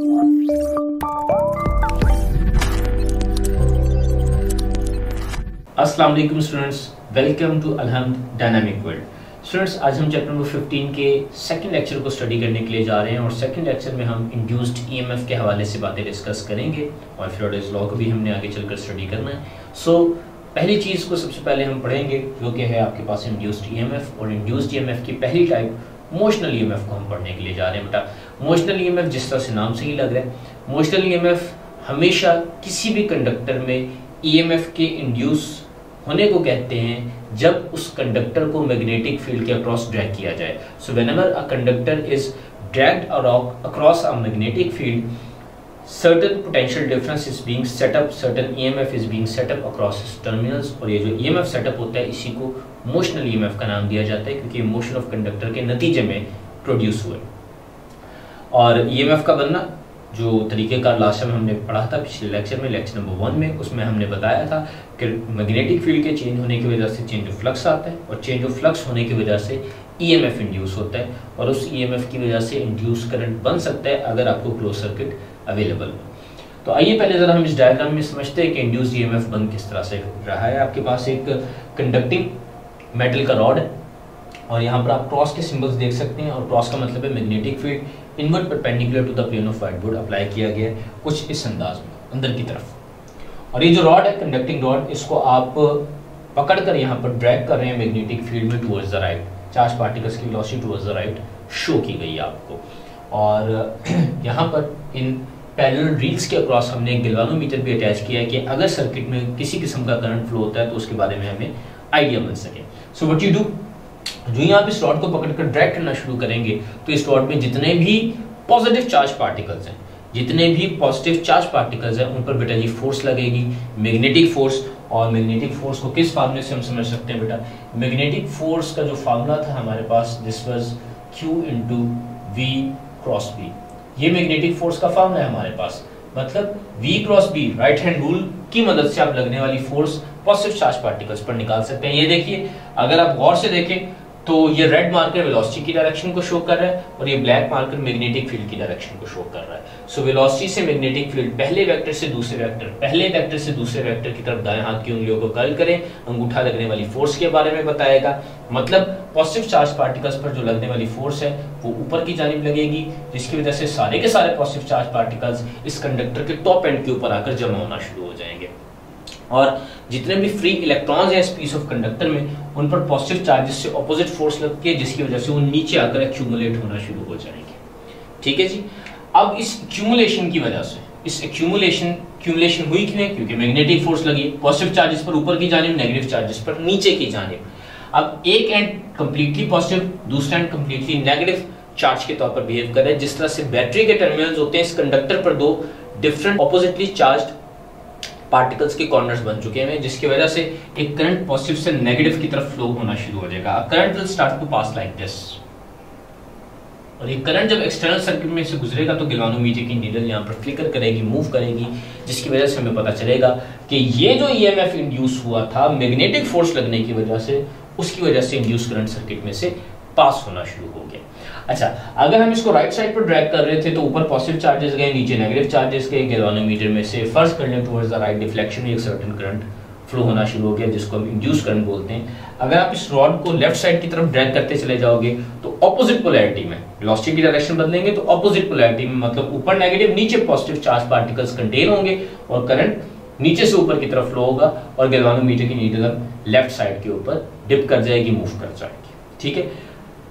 अस्सलाम वालेकुम students, welcome to Alhamd dynamic world. Students, आज हम चैप्टर नंबर 15 के सेकंड लेक्चर को स्टडी करने के लिए जा रहे हैं और सेकंड लेक्चर में हम इंड्यूस्ड ईएमएफ के हवाले से बातें डिस्कस करेंगे और फ्योरेज लॉ को भी हमने आगे चलकर स्टडी करना है। पहली चीज़ को सबसे पहले हम पढ़ेंगे जो कि है आपके पास इंड्यूस्ड ईएमएफ, और इंड्यूस्ड ईएमएफ की पहली टाइप मोशनल ईएमएफ को हम पढ़ने के लिए जा रहे हैं। बेटा, मोशनल ईएमएफ जिस तरह से नाम से ही लग रहा है, मोशनल ईएमएफ हमेशा किसी भी कंडक्टर में ईएमएफ के इंड्यूस होने को कहते हैं जब उस कंडक्टर को मैग्नेटिक फील्ड के अक्रॉस ड्रैग किया जाए। So whenever a conductor is dragged across a magnetic field, certain potential difference is being set up, certain EMF is being set up across its terminals। और ये जो EMF setup होता है इसी को मोशनल EMF का नाम दिया जाता है क्योंकि मोशन ऑफ कंडक्टर के नतीजे में प्रोड्यूस हुए। और EMF का बनना जो तरीक़ेकार लास्ट टाइम हमने पढ़ा था पिछले लेक्चर में, लेक्चर नंबर 1 में, उसमें हमने बताया था कि मैग्नेटिक फील्ड के चेंज होने की वजह से चेंज ऑफ फ्लक्स आता है और चेंज ऑफ फ्लक्स होने की वजह से EMF इंड्यूस होता है और उस EMF की वजह से इंड्यूस करंट बन सकता है अगर आपको क्लोज सर्किट अवेलेबल हो। तो आइए पहले ज़रा हम इस डायग्राम में समझते हैं कि इंड्यूस्ड EMF बन किस तरह से रहा है। आपके पास एक कंडक्टिंग मेटल का रॉड है और यहाँ पर आप क्रॉस के सिंबल्स देख सकते हैं और क्रॉस का मतलब है magnetic field inward perpendicular to the plane of whiteboard apply किया गया है कुछ इस अंदाज में अंदर की तरफ। और ये जो रॉड है कंडक्टिंग रॉड, इसको आप पकड़कर यहाँ पर ड्रैग कर रहे हैं मैग्नेटिक फील्ड में towards the right. Charge particles की velocity towards the right show की गई है आपको। और यहाँ पर इन पैरेलल रील्स के अक्रॉस हमने एक गैल्वानोमीटर भी अटैच किया है कि अगर सर्किट में किसी किस्म का करंट फ्लो होता है तो उसके बारे में हमें आइडिया बन सके। सो व्हाट यू डू, जो ही आप इस रॉड को पकड़कर ड्रैग करना शुरू करेंगे तो इस रॉड में जितने भी पॉजिटिव चार्ज पार्टिकल्स हैं, उन पर बेटा ये फोर्स लगेगी, मैग्नेटिक फोर्स। और मैग्नेटिक फोर्स को किस फार्मूले से हम समझ सकते हैं बेटा? मैग्नेटिक फोर्स का जो फार्मूला था हमारे पास, this was Q × V cross B। ये मैग्नेटिक फोर्स का फार्मूला है हमारे पास, मतलब V cross B right hand rule की मदद से आप लगने वाली फोर्स पॉजिटिव चार्ज पार्टिकल्स पर निकाल सकते हैं। ये देखिए, अगर आप गौर से देखें तो ये रेड मार्कर वेलोसिटी की डायरेक्शन को शो कर रहा है और ये ब्लैक मार्कर मैग्नेटिक फील्ड की डायरेक्शन को शो कर रहा है। सो वेलोसिटी से मैग्नेटिक फील्ड पहले वेक्टर से दूसरे वेक्टर, पहले वेक्टर से दूसरे वेक्टर की तरफ दाएं हाथ की उंगलियों को कर्ल करें, अंगूठा लगने वाली फोर्स के बारे में बताएगा। मतलब पॉजिटिव चार्ज पार्टिकल्स पर जो लगने वाली फोर्स है वो ऊपर की जानिब लगेगी, जिसकी वजह से सारे के सारे पॉजिटिव चार्ज पार्टिकल्स इस कंडक्टर के टॉप एंड के ऊपर आकर जमा होना शुरू हो जाएंगे और जितने भी फ्री इलेक्ट्रॉन्स हैं इस पीस ऑफ कंडक्टर में, उन पर पॉजिटिव चार्जेस से ऑपोजिट फोर्स लगती है, जिसकी वजह से वो नीचे आकर एक्यूमुलेट होना शुरू हो जाएंगे। ठीक है जी। अब इस एक्यूमुलेशन की वजह से, इस एक्यूमुलेशन हुई क्यों? क्योंकि मैग्नेटिक फोर्स लगी, पॉजिटिव चार्जेस पर ऊपर की जानिब, नेगेटिव चार्जेस पर नीचे की जानिब। अब एक एंड कंप्लीटली पॉजिटिव, दूसरा एंड कंप्लीटली नेगेटिव चार्ज के तौर पर बिहेव कर रहे हैं। जिस तरह से बैटरी के टर्मिनल्स होते हैं, इस कंडक्टर पर दो डिफरेंट ऑपोजिटली चार्ज्ड पार्टिकल्स के कॉर्नर्स बन चुके हैं, जिसकी वजह से एक करंट पॉजिटिव से नेगेटिव की तरफ फ्लो होना शुरू हो जाएगा। Current will start to pass like this. और ये करंट जब एक्सटर्नल सर्किट में से गुजरेगा तो गैल्वानोमीटर की नीडल यहाँ पर फ्लिकर करेगी, मूव करेगी, जिसकी वजह से हमें पता चलेगा कि ये जो ईएमएफ इंड्यूस हुआ था मैग्नेटिक फोर्स लगने की वजह से, उसकी वजह से इंड्यूस करंट सर्किट में से पास होना शुरू हो गया। अच्छा, अगर हम इसको राइट साइड पर ड्रैग कर रहे थे तो ऊपर पॉजिटिव चार्जेस गए, नीचे नेगेटिव चार्जेस गए, गैल्वानोमीटर में से फर्स्ट कर लें टुवर्ड्स द राइट डिफ्लेक्शन में एक सर्टेन करंट फ्लो होना शुरू हो गया, जिसको हम इंड्यूस करंट बोलते हैं। अगर आप इस रॉड को लेफ्ट साइड की तरफ ड्रैग करते चले जाओगे तो ऑपोजिट पोलैरिटी में वेलोसिटी की डायरेक्शन बदलेंगे तो ऑपोजिट पोलैरिटी में, मतलब ऊपर नेगेटिव नीचे पॉजिटिव चार्ज पार्टिकल्स कंटेन होंगे और करंट नीचे से ऊपर की तरफ फ्लो होगा और गैल्वानोमीटर की नीडल लेफ्ट साइड के ऊपर डिप कर जाएगी, मूव कर जाएगी। ठीक है,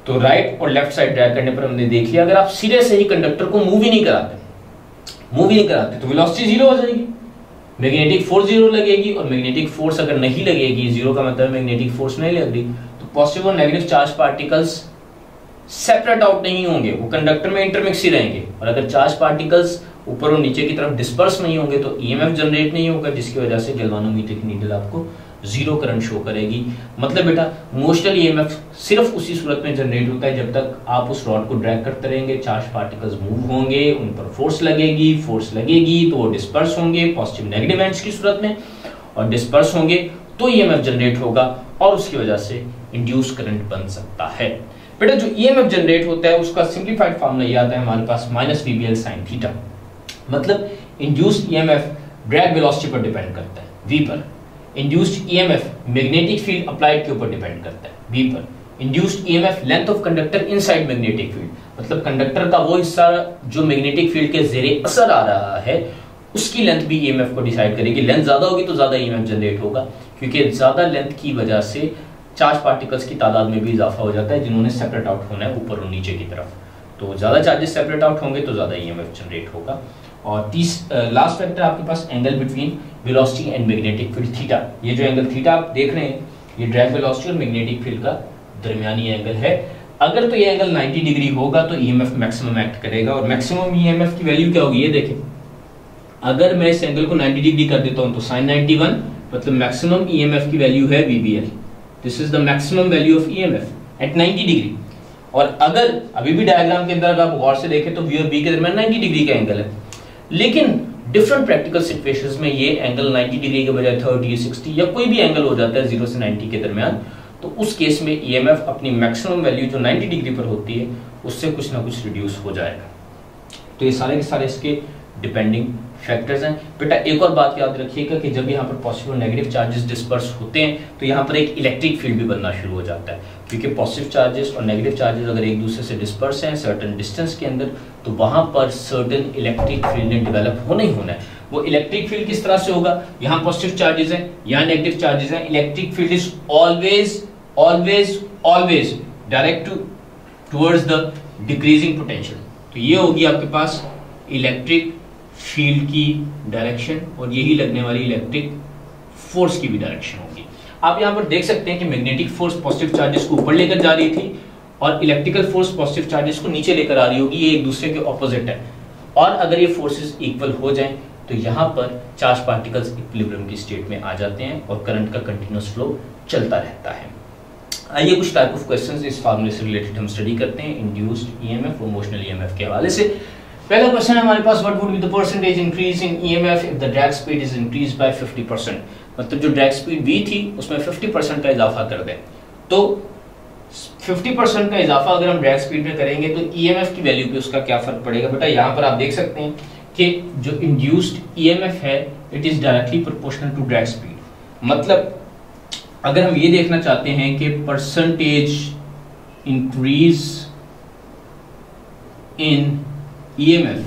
तो राइट और लेफ्ट साइड ड्रैग करने पर हमने देख लिया, अगर आप सीधे से ही कंडक्टर को मूव ही नहीं कराते तो वेलोसिटी जीरो हो जाएगी, मैग्नेटिक फोर्स जीरो लगेगी। और मैग्नेटिक फोर्स अगर नहीं लगेगी, जीरो का मतलब मैग्नेटिक फोर्स नहीं लग रही, तो पॉजिटिव और negative charge particles separate out नहीं होंगे, वो कंडक्टर में इंटरमिक्स ही रहेंगे। और अगर चार्ज पार्टिकल्स ऊपर और नीचे की तरफ डिस्पर्स नहीं होंगे तो ईएमएफ जनरेट नहीं होगा, जिसकी वजह से गैल्वानोमीटर की नीडल आपको जीरो करंट शो करेगी। मतलब बेटा, मोशनल ईएमएफ सिर्फ उसी सूरत में जनरेट होता है जब तक आप उस रॉड को ड्रैग करते रहेंगे, चार्ज पार्टिकल्स मूव होंगे, उन पर फोर्स लगेगी तो वो डिस्पर्स होंगे पॉजिटिव नेगेटिव एंड्स की सूरत में, और डिस्पर्स होंगे तो ईएमएफ जनरेट होगा और उसकी वजह से इंड्यूस करंट बन सकता है। बेटा, जो ईएमएफ जनरेट होता है उसका सिंप्लीफाइड फॉर्मूला ये आता है हमारे पास -VBL sin थीटा। मतलब इंड्यूस्ड ईएमएफ ड्रैग वेलोसिटी पर डिपेंड करता है v पर, induced EMF magnetic field applied के ऊपर डिपेंड करता है v पर, induced EMF length of conductor inside magnetic field, मतलब कंडक्टर का वो हिस्सा जो मैग्नेटिक फील्ड के ज़ेरे असर आ रहा है उसकी लेंथ भी ईएमएफ को डिसाइड करेगी। लेंथ ज्यादा होगी तो ज्यादा ईएमएफ जनरेट होगा, क्योंकि ज्यादा लेंथ की वजह से चार्ज पार्टिकल्स की तादाद में भी इजाफा हो जाता है जिन्होंने सेपरेट आउट होना है ऊपर और नीचे की तरफ। तो ज्यादा चार्जेस सेपरेट आउट होंगे तो ज्यादा ईएमएफ जनरेट होगा। और लास्ट फैक्टर आपके पास angle between velocity and magnetic field theta. ये जो एंगल थीटा आप देख रहे हैं ये ड्रैग वेलोसिटी और मैग्नेटिक फील्ड का दरमियानी एंगल है। अगर तो ये एंगल 90 डिग्री होगा तो ईएमएफ मैक्सिमम एक्ट करेगा, और मैक्सिमम ईएमएफ की वैल्यू क्या होगी ये देखें। अगर मैं इस एंगल को 90 डिग्री कर देता हूं तो sin 91 मतलब मैक्सिमम ईएमएफ की वैल्यू है VBL। This is the maximum value of EMF at 90 degree. और अगर अभी भी डायग्राम के अंदर अगर आप गौर से देखें तो V और B के दरमियान 90 डिग्री का एंगल है, लेकिन डिफरेंट प्रैक्टिकल सिचुएशंस में ये एंगल 90 डिग्री के बजाय 30, 60 या कोई भी एंगल हो जाता है 0 से 90 के दरमियान, तो उस केस में ईएमएफ अपनी मैक्सिमम वैल्यू जो 90 डिग्री पर होती है उससे कुछ ना कुछ रिड्यूस हो जाएगा। तो ये सारे के सारे इसके डिपेंडिंग फैक्टर्स हैं। बेटा एक और बात याद रखिएगा कि जब यहाँ पर पॉजिटिव और नेगेटिव चार्जेस डिस्पर्स होते हैं तो यहाँ पर एक इलेक्ट्रिक फील्ड भी बनना शुरू हो जाता है, क्योंकि पॉजिटिव चार्जेस और नेगेटिव चार्जेस अगर एक दूसरे से डिस्पर्स हैं सर्टेन डिस्टेंस के अंदर तो वहाँ पर सर्टेन इलेक्ट्रिक फील्ड ने डेवलप होना ही होना है। वो इलेक्ट्रिक फील्ड किस तरह से होगा, यहाँ पॉजिटिव चार्जेस हैं यहाँ नेगेटिव चार्जेस हैं, electric field is always always always direct towards the decreasing potential. तो ये होगी आपके पास इलेक्ट्रिक फील्ड की डायरेक्शन, और यही लगने वाली इलेक्ट्रिक फोर्स की भी डायरेक्शन होगी। आप यहाँ पर देख सकते हैं कि मैग्नेटिक फोर्स पॉजिटिव चार्जेस को ऊपर लेकर जा रही थी और इलेक्ट्रिकल फोर्स पॉजिटिव चार्जेस को नीचे लेकर आ रही होगी, ये एक दूसरे के ऑपोजिट है। और अगर ये फोर्सेस इक्वल हो जाएं तो यहाँ पर चार्ज पार्टिकल्स इक्विलिब्रियम की स्टेट में आ जाते हैं और करंट का कंटिन्यूअस फ्लो चलता रहता है। आइए कुछ टाइप ऑफ क्वेश्चंस इस फार्मूले से रिलेटेड हम स्टडी करते हैं इंड्यूस्ड ईएमएफ और मोशनल ईएमएफ के हवाले से। पहला क्वेश्चन है हमारे पास, what would be the percentage increase in EMF if the drag speed is increased by 50%। मतलब जो ड्रैग स्पीड v थी उसमें 50% का इजाफा कर दें, तो 50% का इजाफा अगर हम ड्रैग स्पीड में करेंगे तो ईएमएफ की वैल्यू पे उसका क्या फर्क पड़ेगा। बेटा यहाँ पर आप देख सकते हैं कि जो इंड्यूस्ड ईएमएफ है it is directly proportional to drag speed. मतलब अगर हम ये देखना चाहते हैं कि परसेंटेज इंक्रीज इन ईएमएफ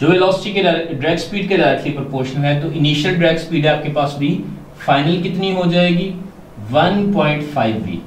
जो वेलोसिटी के ड्रैग स्पीड के डायरेक्टली प्रोपोर्शनल है, तो इनिशियल ड्रैग स्पीड है आपके पास v, फाइनल कितनी हो जाएगी 1.5v।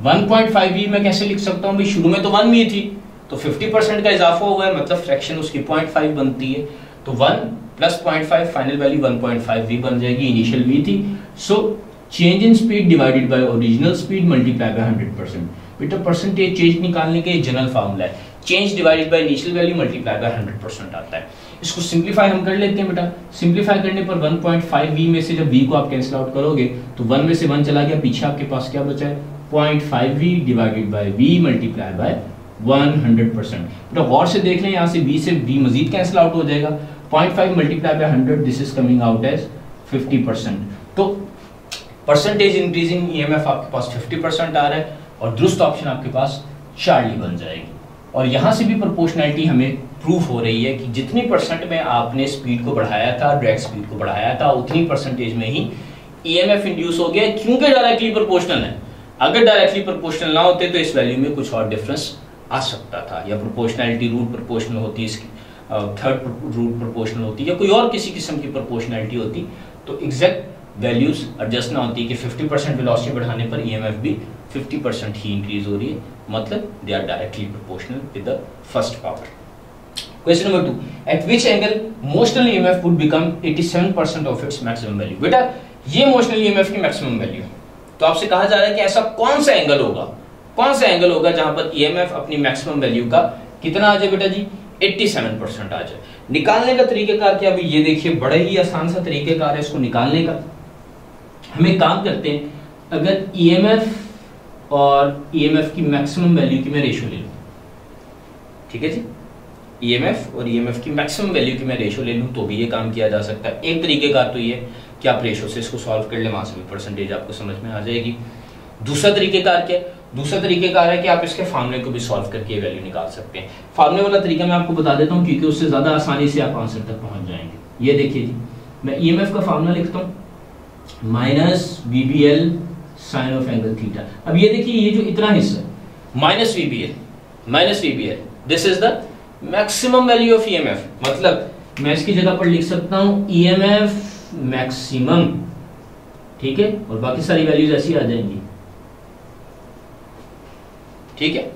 1.5v मैं कैसे लिख सकता हूं भाई, शुरू में तो 1v थी तो 50% का इजाफा हुआ है मतलब फ्रैक्शन उसकी 0.5 बनती है, तो 1 प्लस 0.5 फाइनल वैल्यू 1.5v बन जाएगी, इनिशियल v थी। So change in speed divided by original speed multiply by 100%। बेटा परसेंटेज चेंज निकालने के जनरल फार्मूला है, change divided by initial value multiply by 100% आता है। इसको सिंपलीफाई हम कर लेते हैं बेटा। सिंपलीफाई करने पर 1.5v में से जब v को आप कैंसिल आउट करोगे तो 1 में से 1 चला गया, पीछे आपके पास क्या बचा है 0.5v divided by v multiply by 100%। बेटा गौर से देख लें, यहाँ से v से v मजीद कैंसिल आउट हो जाएगा, 0.5 multiply by 100 this is coming out as 50%। तो परसेंटेज इंक्रीजिंग ईएमएफ आपके पास 50% आ रहा है और दुरुस्त ऑप्शन आपके पास चार्ली बन जाएगी। और यहाँ से भी प्रोपोर्शनैलिटी हमें प्रूफ हो रही है कि जितनी परसेंट में आपने स्पीड को बढ़ाया था, ड्रैग स्पीड को बढ़ाया था, उतनी परसेंटेज में ही ईएमएफ इंड्यूस हो गया, क्योंकि डायरेक्टली प्रोपोर्शनल है। अगर डायरेक्टली प्रोपोर्शनल ना होते तो इस वैल्यू में कुछ और डिफरेंस आ सकता था, या प्रोपोर्शनैलिटी रूट प्रोपोर्शनल होती, इसकी थर्ड रूट प्रोपोर्शनल होती, या कोई और किसी किस्म की प्रोपोर्शनैलिटी होती, तो एग्जैक्ट वैल्यूज एडजस्ट ना होती कि 50% वेलोसिटी बढ़ाने पर ईएमएफ भी 50% ही इंक्रीज हो रही है, मतलब they are directly proportional with the first power. Question number 2, at which angle motional EMF would become 87% of its maximum value. बेटा ये मोशनल ईएमएफ की मैक्सिमम वैल्यू है, तो आपसे कहा जा रहा है कि ऐसा कौन सा एंगल होगा जहां पर ईएमएफ अपनी मैक्सिमम वैल्यू का कितना आ जाए बेटा जी 87% आ जाए। निकालने का तरीकेकार क्या, अभी ये देखिए बड़ा ही आसान सा तरीकेकार है इसको निकालने का। हम एक काम करते हैं, अगर ईएमएफ और ईएमएफ की मैक्सिमम वैल्यू की मैं रेशियो ले लूं, ठीक है जी, ईएमएफ और ईएमएफ की मैक्सिमम वैल्यू की मैं रेशियो ले लूं तो भी ये काम किया जा सकता है। एक तरीकेकार तो ये कि आप रेशियो से इसको सॉल्व कर ले, वहां से भी परसेंटेज आपको समझ में आ जाएगी। दूसरा तरीकेकार क्या है, दूसरा तरीकेकार है कि आप इसके फार्मूले को भी सॉल्व करके ये वैल्यू निकाल सकते हैं। फार्मूले वाला तरीका मैं आपको बता देता हूँ क्योंकि उससे ज़्यादा आसानी से आप आंसर तक पहुँच जाएंगे। ये देखिए जी, मैं ईएमएफ का फार्मूला लिखता हूँ minus VBL sine of angle theta. अब ये देखिए ये जो इतना हिस्सा minus VBL this is the maximum value of EMF, मतलब मैं इसकी जगह पर लिख सकता हूँ ईएमएफ मैक्सिमम, ठीक है, और बाकी सारी वैल्यूज ऐसी आ जाएंगी, ठीक है,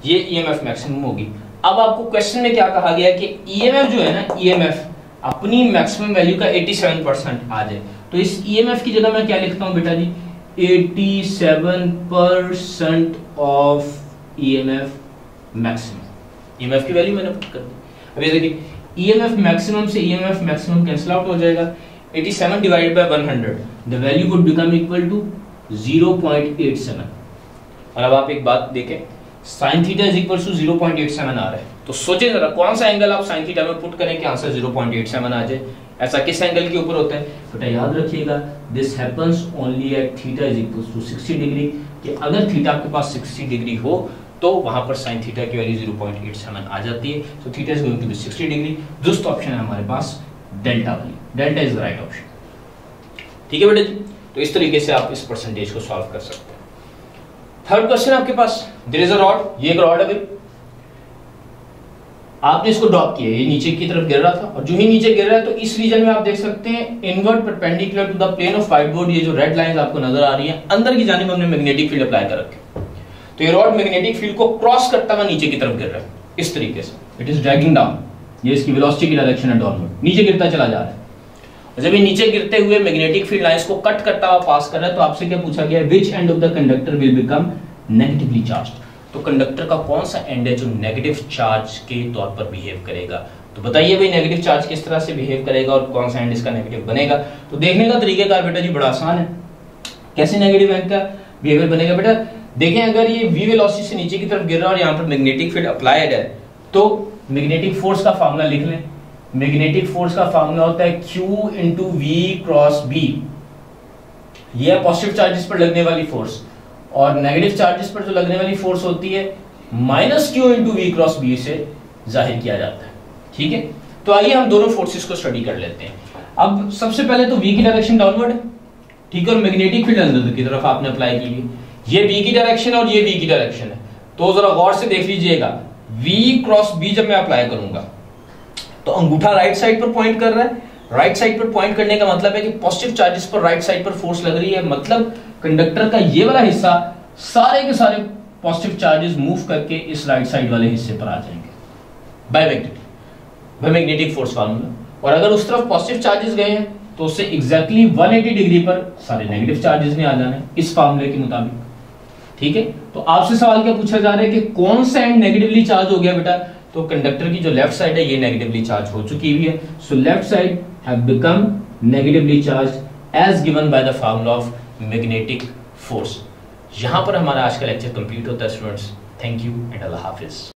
ये ईएमएफ मैक्सिमम होगी। अब आपको क्वेश्चन में क्या कहा गया कि ईएमएफ जो है ना, ईएमएफ अपनी मैक्सिमम वैल्यू का 87% आ जाए, तो इस ईएमएफ की जगह मैं क्या लिखता हूं बेटा जी, 87% ऑफ ईएमएफ मैक्सिमम। ईएमएफ की वैल्यू मैंने पुट कर दी। अब ये देखिए ईएमएफ मैक्सिमम से ईएमएफ मैक्सिमम कैंसिल आउट हो जाएगा, 87 divided by 100 the value would become equal to 0.87। और अब आप एक बात देखें, sin theta is equal to 0.87 आ रहा है, तो सोचें जरा कौन सा एंगल आप sin थीटा में पुट करें कि आंसर 0.87 आ जाए। ऐसा किस एंगल के ऊपर होता है बेटा, याद रखिएगा this happens only at theta is equal to 60 degree, कि अगर थीटा आपके पास 60 डिग्री हो तो वहां पर sin थीटा की वैल्यू 0.87 आ जाती है। So theta is going to be 60 degree. दुष्ट ऑप्शन है हमारे पास डेल्टा वाली, delta is the right option, ठीक है बेटा जी। तो इस तरीके से आप इस परसेंटेज को सॉल्व कर सकते हैं। थर्ड क्वेश्चन आपके पास, देयर इज अ रॉड, ये एक रॉड है भाई, आपने इसको ड्रॉप किया, ये नीचे की तरफ गिर रहा था और जो ही नीचे गिर रहा है तो इस रीजन में आप देख सकते हैं inward perpendicular to the plane of whiteboard, ये जो रेड लाइंस आपको नजर आ रही है अंदर की जानिब हमने मैग्नेटिक फील्ड अप्लाई कर रखे, तो ये रॉड मैग्नेटिक फील्ड को क्रॉस करता हुआ नीचे की तरफ गिर रहा है इस तरीके से, इट इज ड्रैगिंग डाउन, ये इसकी वेलोसिटी की डायरेक्शन है डाउनवर्ड, नीचे गिरता चला जा रहा है। और जब ये नीचे गिरते हुए मैग्नेटिक फील्ड लाइंस को कट करता हुआ पास कर रहा है तो आपसे क्या पूछा गया है, which end of the conductor will become negatively charged, तो कंडक्टर का कौन सा एंड है जो नेगेटिव चार्ज के तौर पर बिहेव करेगा। तो बताइए भाई नेगेटिव चार्ज किस तरह से बिहेव करेगा और कौन सा एंड इसका नेगेटिव बनेगा। तो देखने का तरीकेकार बेटा जी बड़ा आसान है, कैसे नेगेटिव एंड का बिहेवियर बनेगा बेटा, देखें अगर ये v वेलोसिटी से नीचे की तरफ गिर रहा है और यहाँ पर मैग्नेटिक फील्ड अप्लाइड है तो मैग्नेटिक फोर्स का फार्मूला लिख लें। मैग्नेटिक फोर्स का फार्मूला होता है Q into V cross B, ये है पॉजिटिव चार्जेस पर लगने वाली फोर्स, और नेगेटिव चार्जेस पर जो लगने वाली फोर्स होती है minus Q into V cross B से जाहिर किया जाता है, ठीक है। तो आइए हम दोनों फोर्सेस को स्टडी कर लेते हैं। अब सबसे पहले तो V की डायरेक्शन डाउनवर्ड है, ठीक है, और मैग्नेटिक फील्ड अंदर की तरफ आपने अप्लाई की है, ये V की डायरेक्शन और ये V की डायरेक्शन है। तो जरा गौर से देख लीजिएगा, V क्रॉस B जब मैं अप्लाई करूंगा तो अंगूठा राइट साइड पर पॉइंट कर रहा है, राइट साइड पर पॉइंट करने का मतलब है कि पॉजिटिव चार्जेस पर राइट साइड पर फोर्स लग रही है, मतलब कंडक्टर का ये वाला हिस्सा सारे के सारे पॉजिटिव चार्जेस मूव करके इस राइट साइड वाले हिस्से पर आ जाएंगे बाय वेक्टिविटी, बाय मैग्नेटिक फोर्स फार्मूला। और अगर उस तरफ पॉजिटिव चार्जेस गए हैं तो उससे एग्जैक्टली 180 डिग्री पर सारे नेगेटिव चार्जेस ने आ जाना है इस फार्मूले के मुताबिक, ठीक है। तो आपसे सवाल क्या पूछा जा रहा है कि कौन सा एंड नेगेटिवली चार्ज हो गया बेटा, तो कंडक्टर की जो लेफ्ट साइड है ये नेगेटिवली चार्ज हो चुकी हुई है, so left side have become negatively charged as given by the formula of magnetic force. यहां पर हमारा आज का लेक्चर कंप्लीट होता है स्टूडेंट्स। थैंक यू एंड अल्लाह हाफिज।